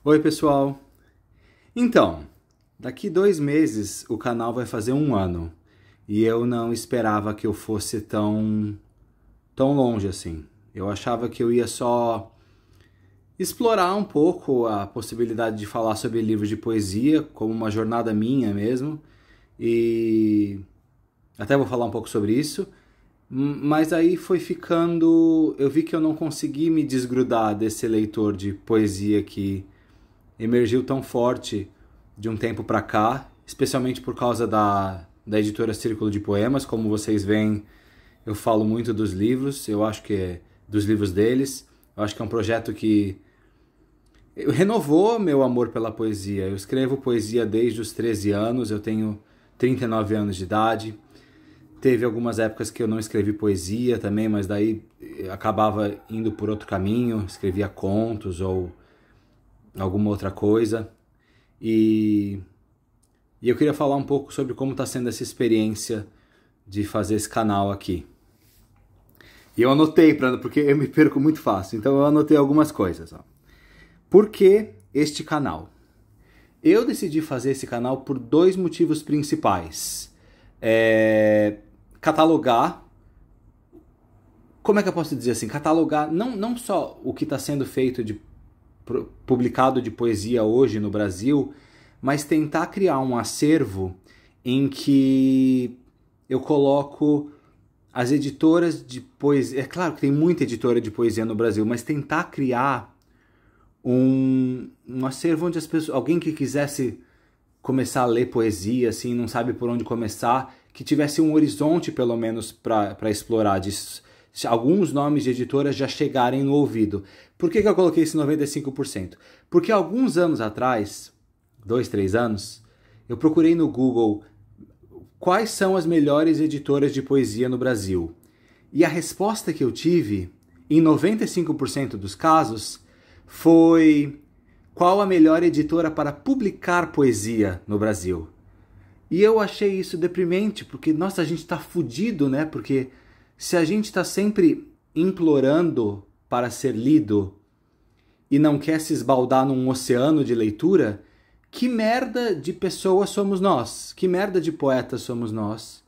Oi, pessoal. Então, daqui 2 meses o canal vai fazer 1 ano. E eu não esperava que eu fosse tão longe assim. Eu achava que eu ia só explorar um pouco a possibilidade de falar sobre livros de poesia, como uma jornada minha mesmo. E até vou falar um pouco sobre isso. Mas aí foi ficando... Eu vi que eu não consegui me desgrudar desse leitor de poesia que emergiu tão forte de um tempo para cá, especialmente por causa da editora Círculo de Poemas. Como vocês veem, eu falo muito dos livros, eu acho que é dos livros deles. Eu acho que é um projeto que renovou meu amor pela poesia. Eu escrevo poesia desde os 13 anos, eu tenho 39 anos de idade. Teve algumas épocas que eu não escrevi poesia também, mas daí acabava indo por outro caminho, escrevia contos ou alguma outra coisa. E eu queria falar um pouco sobre como está sendo essa experiência de fazer esse canal aqui. E eu anotei, porque eu me perco muito fácil, então eu anotei algumas coisas. Ó. Por que este canal? Eu decidi fazer esse canal por 2 motivos principais. Catalogar, como é que eu posso dizer assim? Catalogar não só o que está sendo feito publicado de poesia hoje no Brasil, mas tentar criar um acervo em que eu coloco as editoras de poesia. É claro que tem muita editora de poesia no Brasil, mas tentar criar um acervo onde as pessoas, alguém que quisesse começar a ler poesia, assim, não sabe por onde começar, que tivesse um horizonte pelo menos para explorar disso. Alguns nomes de editoras já chegarem no ouvido. Por que eu coloquei esse 95%? Porque alguns anos atrás, 2, 3 anos, eu procurei no Google quais são as melhores editoras de poesia no Brasil. E a resposta que eu tive, em 95% dos casos, foi: qual a melhor editora para publicar poesia no Brasil? E eu achei isso deprimente, porque, nossa, a gente está fudido, né? Porque se a gente está sempre implorando para ser lido e não quer se esbaldar num oceano de leitura, que merda de pessoas somos nós? Que merda de poetas somos nós?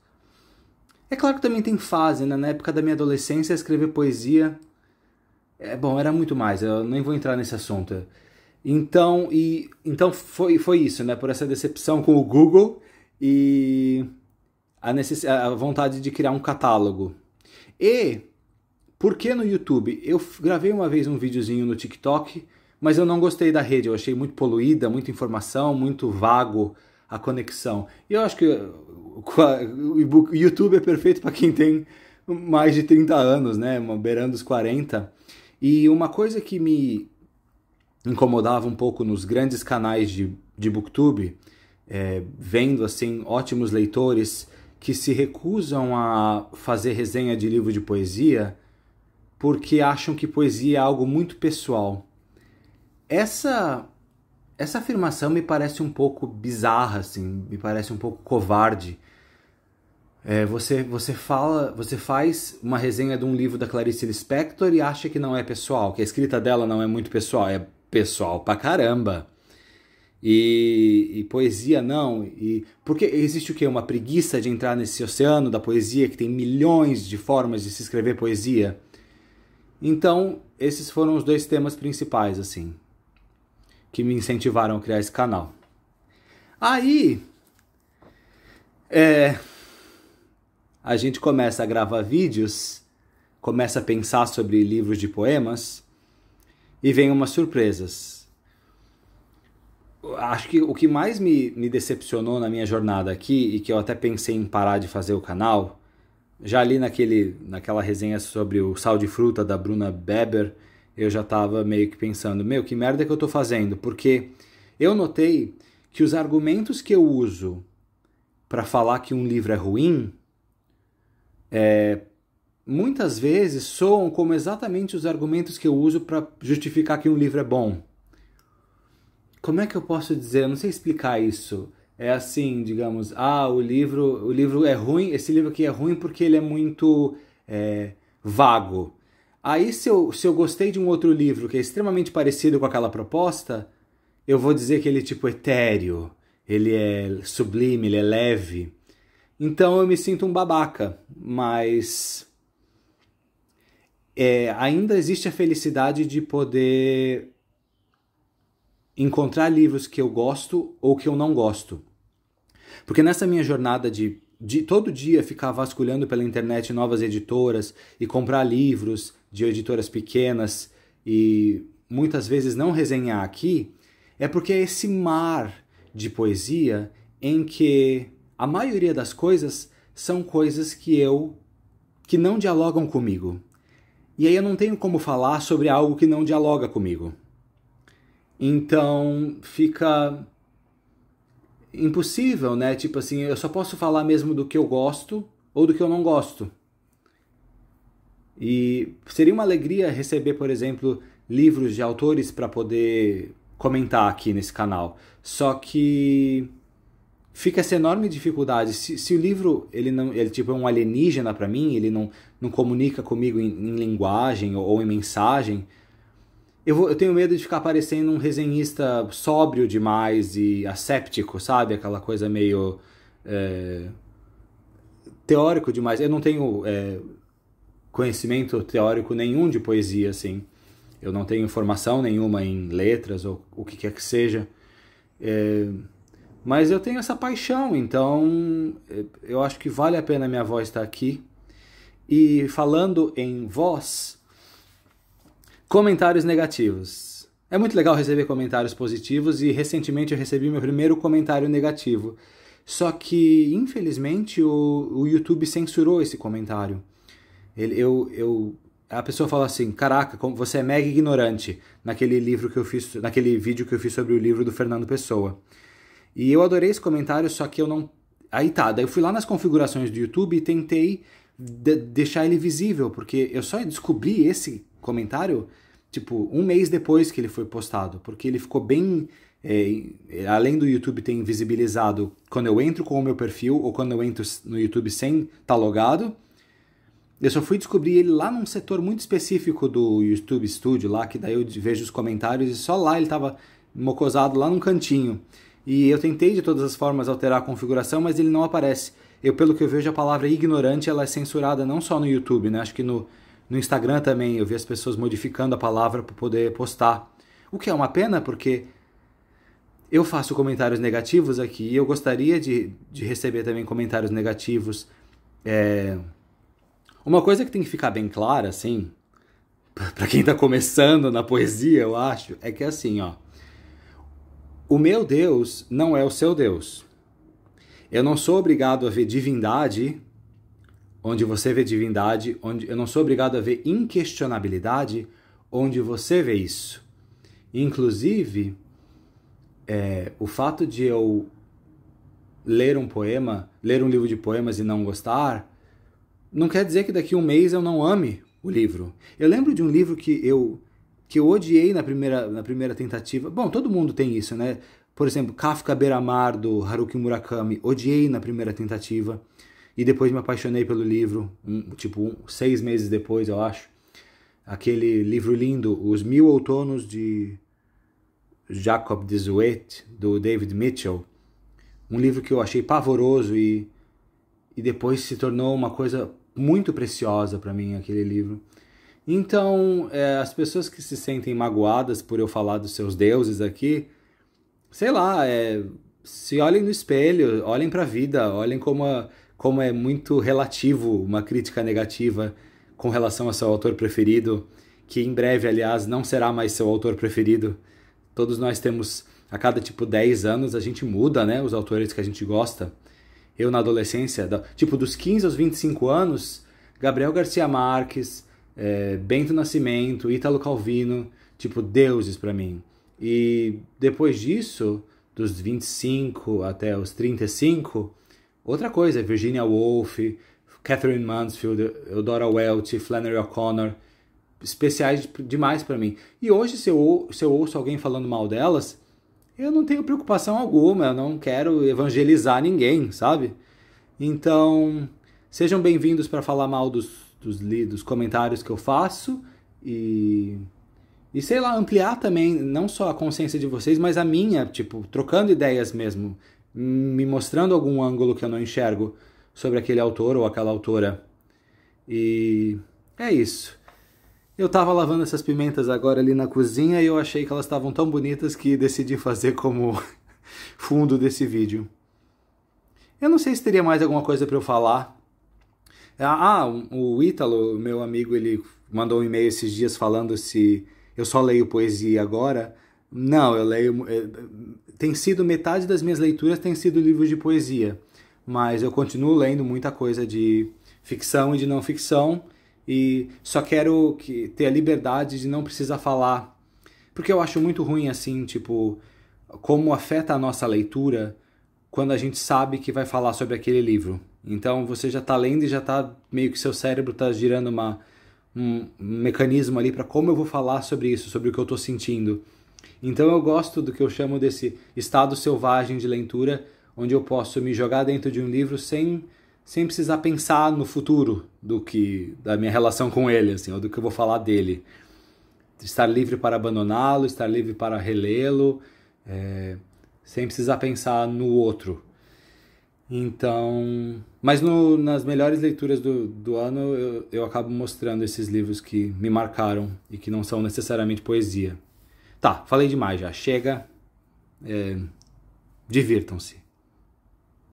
É claro que também tem fase, né? Na época da minha adolescência, escrever poesia... Bom, era muito mais, eu nem vou entrar nesse assunto. Então foi isso, né? Por essa decepção com o Google e a vontade de criar um catálogo. E por que no YouTube? Eu gravei uma vez um videozinho no TikTok, mas eu não gostei da rede. Eu achei muito poluída, muita informação, muito vago a conexão. E eu acho que o YouTube é perfeito para quem tem mais de 30 anos, né? Beirando os 40. E uma coisa que me incomodava um pouco nos grandes canais de Booktube, vendo assim ótimos leitores que se recusam a fazer resenha de livro de poesia porque acham que poesia é algo muito pessoal. Essa afirmação me parece um pouco bizarra, assim, me parece um pouco covarde. Você faz uma resenha de um livro da Clarice Lispector e acha que não é pessoal, que a escrita dela não é muito pessoal. É pessoal pra caramba. E poesia não. Porque existe o quê? Uma preguiça de entrar nesse oceano da poesia que tem milhões de formas de se escrever poesia. Então, esses foram os 2 temas principais, assim, que me incentivaram a criar esse canal. Aí, a gente começa a gravar vídeos, começa a pensar sobre livros de poemas e vem umas surpresas. Acho que o que mais me decepcionou na minha jornada aqui, e que eu até pensei em parar de fazer o canal, já ali naquela resenha sobre o Sal de Fruta da Bruna Beber, eu já estava meio que pensando, que merda que eu estou fazendo? Porque eu notei que os argumentos que eu uso para falar que um livro é ruim, muitas vezes soam como exatamente os argumentos que eu uso para justificar que um livro é bom. Como é que eu posso dizer? Eu não sei explicar isso. É assim, digamos, o livro é ruim, esse livro aqui é ruim porque ele é muito vago. Aí se eu gostei de um outro livro que é extremamente parecido com aquela proposta, eu vou dizer que ele é tipo etéreo, ele é sublime, ele é leve. Então eu me sinto um babaca, mas ainda existe a felicidade de poder encontrar livros que eu gosto ou que eu não gosto. Porque nessa minha jornada de todo dia ficar vasculhando pela internet novas editoras e comprar livros de editoras pequenas e muitas vezes não resenhar aqui, é porque é esse mar de poesia em que a maioria das coisas são coisas que não dialogam comigo. E aí eu não tenho como falar sobre algo que não dialoga comigo. Então fica impossível, né? Tipo assim, eu só posso falar mesmo do que eu gosto ou do que eu não gosto. E seria uma alegria receber, por exemplo, livros de autores para poder comentar aqui nesse canal. Só que fica essa enorme dificuldade. Se o livro ele tipo, é um alienígena para mim, ele não comunica comigo em linguagem ou em mensagem, eu tenho medo de ficar parecendo um resenhista sóbrio demais e asséptico, sabe? Aquela coisa meio teórico demais. Eu não tenho conhecimento teórico nenhum de poesia, assim. Eu não tenho formação nenhuma em letras ou o que quer que seja. Mas eu tenho essa paixão, então eu acho que vale a pena a minha voz estar aqui. E falando em voz, comentários negativos. É muito legal receber comentários positivos e recentemente eu recebi meu primeiro comentário negativo. Só que, infelizmente, o YouTube censurou esse comentário. A pessoa fala assim, caraca, você é mega ignorante, naquele vídeo que eu fiz sobre o livro do Fernando Pessoa. E eu adorei esse comentário, só que eu não... Aí tá, daí eu fui lá nas configurações do YouTube e tentei deixar ele visível, porque eu só descobri esse comentário, tipo, um mês depois que ele foi postado, porque ele ficou bem... além do YouTube ter invisibilizado quando eu entro com o meu perfil ou quando eu entro no YouTube sem estar logado, eu só fui descobrir ele lá num setor muito específico do YouTube Studio, lá que daí eu vejo os comentários e só lá ele estava mocosado lá num cantinho. E eu tentei de todas as formas alterar a configuração, mas ele não aparece. Pelo que eu vejo, a palavra ignorante ela é censurada não só no YouTube, né? Acho que no Instagram também eu vi as pessoas modificando a palavra para poder postar. O que é uma pena, porque eu faço comentários negativos aqui e eu gostaria de receber também comentários negativos. Uma coisa que tem que ficar bem clara, assim, para quem está começando na poesia, eu acho, é que é assim, ó. O meu Deus não é o seu Deus. Eu não sou obrigado a ver divindade onde você vê divindade, eu não sou obrigado a ver inquestionabilidade onde você vê isso. Inclusive, o fato de eu ler um livro de poemas e não gostar, não quer dizer que daqui a um mês eu não ame o livro. Eu lembro de um livro que eu odiei na primeira tentativa. Bom, todo mundo tem isso, né? Por exemplo, Kafka Beira-Mar, do Haruki Murakami. Odiei na primeira tentativa. E depois me apaixonei pelo livro. 6 meses depois, eu acho. Aquele livro lindo, Os 1000 Outonos de Jacob de Zoet, do David Mitchell. Um livro que eu achei pavoroso e depois se tornou uma coisa muito preciosa para mim, aquele livro. Então, as pessoas que se sentem magoadas por eu falar dos seus deuses aqui, sei lá, se olhem no espelho, olhem para a vida, olhem como é muito relativo uma crítica negativa com relação ao seu autor preferido, que em breve, aliás, não será mais seu autor preferido. Todos nós temos, a cada 10 anos, a gente muda, né, os autores que a gente gosta. Eu, na adolescência, dos 15 aos 25 anos, Gabriel Garcia Marques, Bento Nascimento, Ítalo Calvino, deuses para mim. E depois disso, dos 25 até os 35, outra coisa, Virginia Woolf, Catherine Mansfield, Eudora Welty, Flannery O'Connor, especiais demais para mim. E hoje, se eu ouço alguém falando mal delas, eu não tenho preocupação alguma, eu não quero evangelizar ninguém, sabe? Então, sejam bem-vindos para falar mal dos comentários que eu faço e E sei lá, ampliar também, não só a consciência de vocês, mas a minha, tipo, trocando ideias mesmo, me mostrando algum ângulo que eu não enxergo sobre aquele autor ou aquela autora. E é isso. Eu tava lavando essas pimentas agora ali na cozinha e eu achei que elas estavam tão bonitas que decidi fazer como fundo desse vídeo. Eu não sei se teria mais alguma coisa para eu falar. O Ítalo, meu amigo, ele mandou um e-mail esses dias falando se eu só leio poesia agora. Não, eu leio... Tem sido metade das minhas leituras tem sido livros de poesia. Mas eu continuo lendo muita coisa de ficção e de não ficção. E só quero ter a liberdade de não precisar falar. Porque eu acho muito ruim, assim, tipo... Como afeta a nossa leitura quando a gente sabe que vai falar sobre aquele livro. Então você já está lendo e já está meio que seu cérebro está girando um mecanismo ali para como eu vou falar sobre isso, sobre o que eu estou sentindo. Então eu gosto do que eu chamo desse estado selvagem de leitura, onde eu posso me jogar dentro de um livro sem precisar pensar no futuro da minha relação com ele, assim, ou do que eu vou falar dele. Estar livre para abandoná-lo, estar livre para relê-lo, sem precisar pensar no outro. Então, mas nas melhores leituras do ano eu acabo mostrando esses livros que me marcaram e que não são necessariamente poesia. Tá, falei demais já. Chega. Divirtam-se.